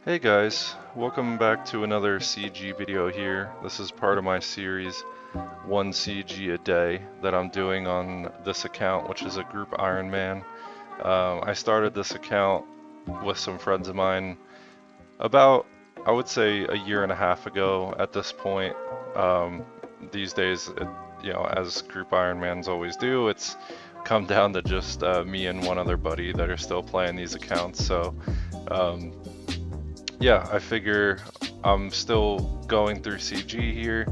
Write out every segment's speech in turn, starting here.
Hey guys, welcome back to another CG video here. This is part of my series 1 CG a day that I'm doing on this account, which is a group Ironman. I started this account with some friends of mine about, I would say, a year and a half ago at this point. These days, as group Ironmans always do, it's come down to just me and one other buddy that are still playing these accounts. So yeah, I figure I'm still going through CG here.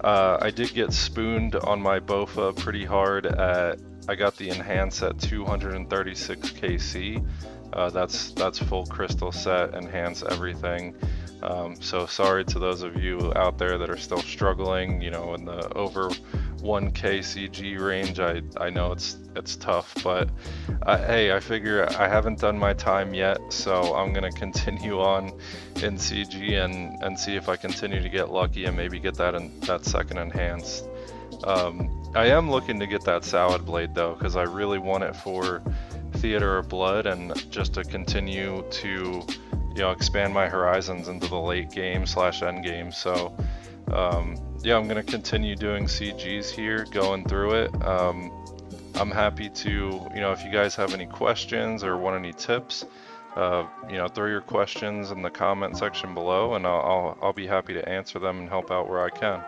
I did get spooned on my BOFA pretty hard I got the enhance at 236 KC. That's full crystal set, enhance everything. So sorry to those of you out there that are still struggling, in the over 1K CG range. I know it's tough, but hey, I figure I haven't done my time yet, so I'm gonna continue on in CG and see if I continue to get lucky and maybe get that second enhanced. I am looking to get that salad blade though, because I really want it for Theater of Blood and just to continue to expand my horizons into the late game / end game. So yeah, I'm gonna continue doing CGs here, going through it. I'm happy to, if you guys have any questions or want any tips, throw your questions in the comment section below, and I'll be happy to answer them and help out where I can.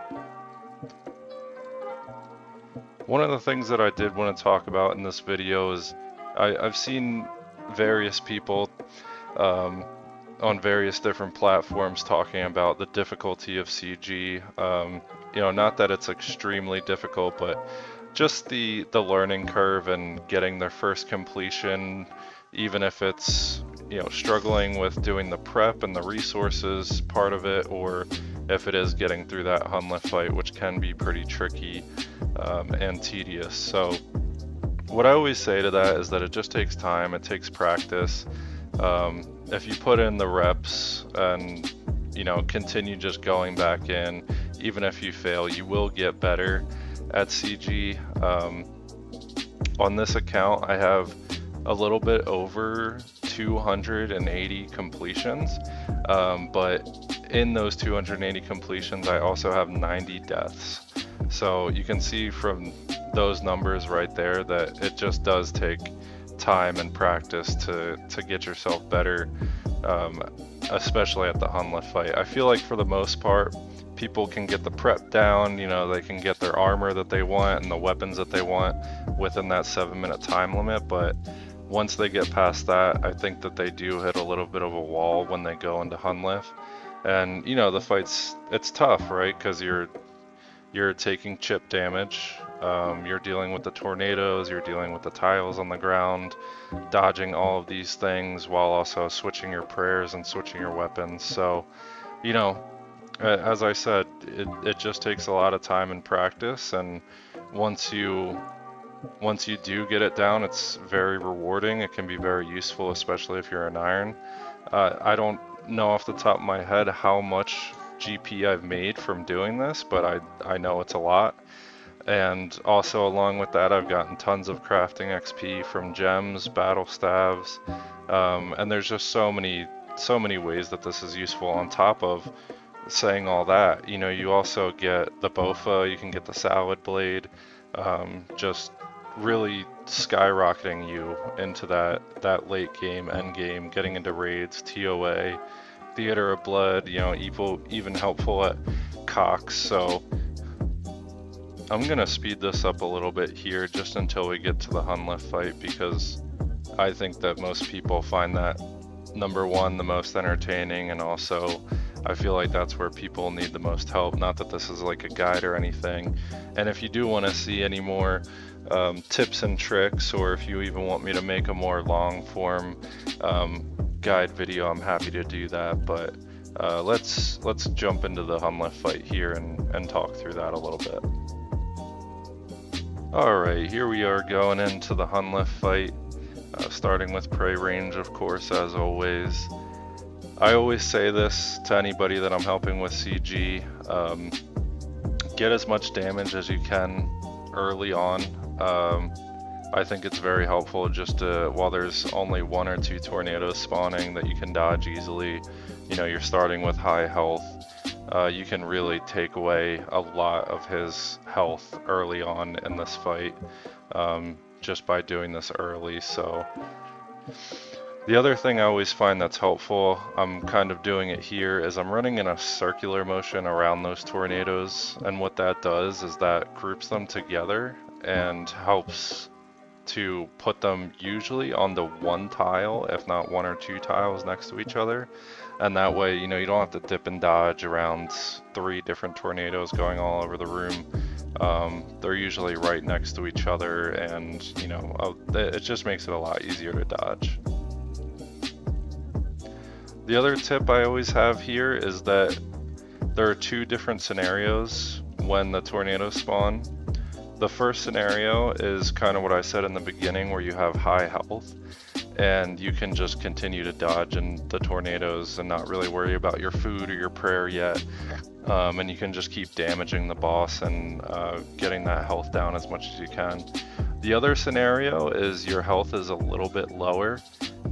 One of the things that I did want to talk about in this video is I've seen various people on various different platforms talking about the difficulty of CG. Not that it's extremely difficult, but just the learning curve and getting their first completion, even if it's struggling with doing the prep and the resources part of it, or if it is getting through that Hunlift fight, which can be pretty tricky and tedious. So what I always say to that is that it just takes time, it takes practice. If you put in the reps and continue just going back in, even if you fail, you will get better at CG. On this account, I have a little bit over 280 completions, but in those 280 completions, I also have 90 deaths. So you can see from those numbers right there that it just does take time and practice to get yourself better, especially at the Hunlift fight. I feel like for the most part, people can get the prep down, they can get their armor that they want and the weapons that they want within that 7-minute time limit, but once they get past that, I think that they do hit a little bit of a wall when they go into Hunlift. And the fight's, it's tough, right? Because you're taking chip damage, you're dealing with the tornadoes, you're dealing with the tiles on the ground, dodging all of these things while also switching your prayers and switching your weapons. So, as I said, it just takes a lot of time and practice, and once you do get it down, it's very rewarding. It can be very useful, especially if you're an iron. I don't know off the top of my head how much GP I've made from doing this, but I know it's a lot. And also along with that, I've gotten tons of crafting XP from gems, battle staves, and there's just so many ways that this is useful. On top of saying all that, you also get the BOFA, you can get the salad blade, just really skyrocketing you into that late game, end game, getting into raids, TOA, Theater of Blood, even helpful at Cox. So I'm gonna speed this up a little bit here just until we get to the Hunlift fight, because I think that most people find that, number one, the most entertaining, and also I feel like that's where people need the most help. Not that this is like a guide or anything. And if you do want to see any more tips and tricks, or if you even want me to make a more long form guide video, I'm happy to do that. But let's jump into the Hunlift fight here and talk through that a little bit. Alright, here we are going into the Hunlift fight, starting with prey range, of course, as always. I always say this to anybody that I'm helping with CG, get as much damage as you can early on. I think it's very helpful just to, while there's only 1 or 2 tornadoes spawning that you can dodge easily, you know, you're starting with high health, you can really take away a lot of his health early on in this fight, just by doing this early. So the other thing I always find that's helpful, I'm kind of doing it here, is I'm running in a circular motion around those tornadoes, and what that does is that groups them together and helps to put them usually onto one tile, if not 1 or 2 tiles next to each other. And that way, you know, you don't have to dip and dodge around 3 different tornadoes going all over the room. They're usually right next to each other, and, you know, it just makes it a lot easier to dodge. The other tip I always have here is that there are 2 different scenarios when the tornadoes spawn. The first scenario is kind of what I said in the beginning, where you have high health and you can just continue to dodge in the tornadoes and not really worry about your food or your prayer yet. And you can just keep damaging the boss and getting that health down as much as you can. The other scenario is your health is a little bit lower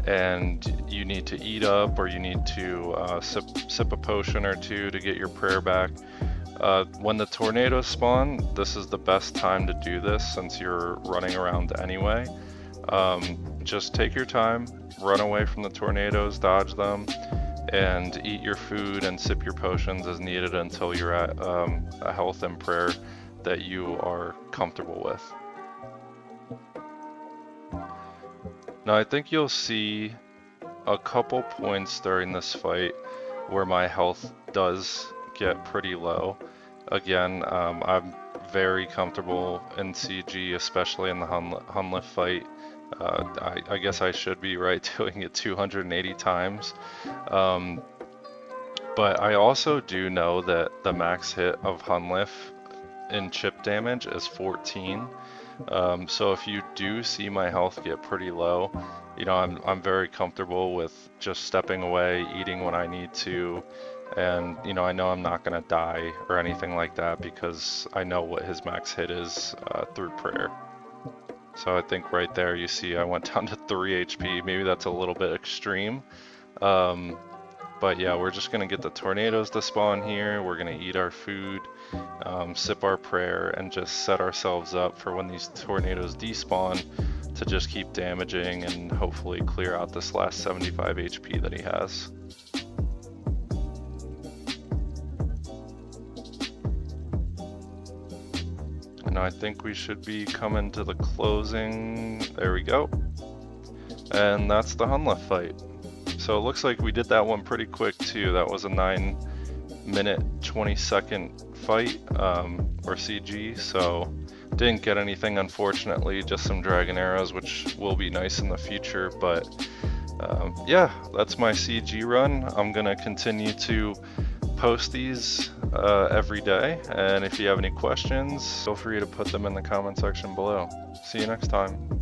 and you need to eat up, or you need to sip a potion or 2 to get your prayer back. When the tornadoes spawn, this is the best time to do this since you're running around anyway. Just take your time, run away from the tornadoes, dodge them, and eat your food and sip your potions as needed until you're at a health and prayer that you are comfortable with. Now I think you'll see a couple points during this fight where my health does get pretty low. Again, I'm very comfortable in CG, especially in the Gauntlet fight. I guess I should be right doing it 280 times. But I also do know that the max hit of Gauntlet in chip damage is 14. So if you do see my health get pretty low, you know, I'm very comfortable with just stepping away, eating when I need to, and you know, I know I'm not gonna die or anything like that because I know what his max hit is through prayer. So I think right there you see I went down to 3 HP. Maybe that's a little bit extreme. But yeah, we're just gonna get the tornadoes to spawn here. We're gonna eat our food, sip our prayer, and just set ourselves up for when these tornadoes despawn to just keep damaging and hopefully clear out this last 75 HP that he has. And I think we should be coming to the closing. There we go. And that's the Gauntlet fight. So it looks like we did that one pretty quick too. That was a 9-minute 20-second fight, or CG, so didn't get anything unfortunately, just some dragon arrows, which will be nice in the future. But yeah, that's my CG run. I'm gonna continue to post these every day, and if you have any questions, feel free to put them in the comment section below. See you next time.